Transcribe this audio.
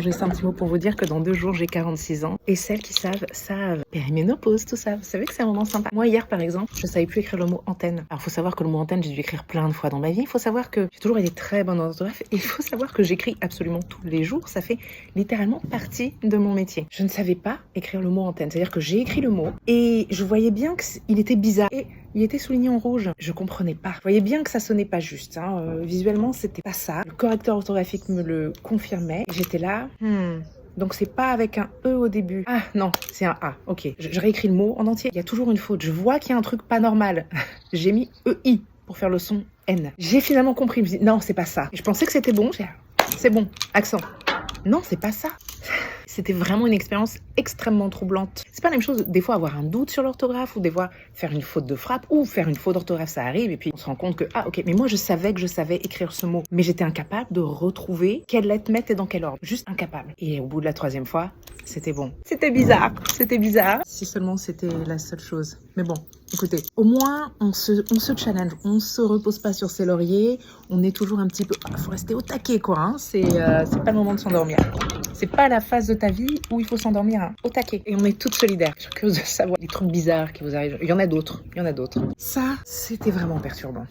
Juste un petit mot pour vous dire que dans 2 jours, j'ai 46 ans. Et celles qui savent, savent. Périménopause, tout ça. Vous savez que c'est un moment sympa. Moi, hier, par exemple, je savais plus écrire le mot antenne. Alors, faut savoir que le mot antenne, j'ai dû écrire plein de fois dans ma vie. Il faut savoir que j'ai toujours été très bonne en orthographe. Et il faut savoir que j'écris absolument tous les jours. Ça fait littéralement partie de mon métier. Je ne savais pas écrire le mot antenne. C'est-à-dire que j'ai écrit le mot et je voyais bien qu'il était bizarre. Et il était souligné en rouge. Je comprenais pas. Je voyais bien que ça sonnait pas juste. Visuellement, c'était pas ça. Le correcteur orthographique me le confirmait. J'étais là. Donc c'est pas avec un E au début. Ah non, c'est un A. Ok. Je réécris le mot en entier. Il y a toujours une faute. Je vois qu'il y a un truc pas normal. J'ai mis EI pour faire le son N. J'ai finalement compris. Je me dis non, c'est pas ça. Et je pensais que c'était bon. C'est bon. Accent. Non, c'est pas ça. C'était vraiment une expérience extrêmement troublante. C'est pas la même chose des fois avoir un doute sur l'orthographe ou des fois faire une faute de frappe ou faire une faute d'orthographe, ça arrive et puis on se rend compte que ah ok, mais moi je savais que je savais écrire ce mot, mais j'étais incapable de retrouver quelle lettre mettre et dans quel ordre. Juste incapable. Et au bout de la 3e fois, c'était bon. C'était bizarre. C'était bizarre. Si seulement c'était la seule chose. Mais bon, écoutez, au moins on se challenge, on se repose pas sur ses lauriers, on est toujours un petit peu... faut rester au taquet quoi, hein. C'est pas le moment de s'endormir. C'est pas la phase de ta vie où il faut s'endormir au taquet. Et on est toutes solidaires. Je suis curieuse de savoir les trucs bizarres qui vous arrivent. Il y en a d'autres. Ça, c'était vraiment perturbant.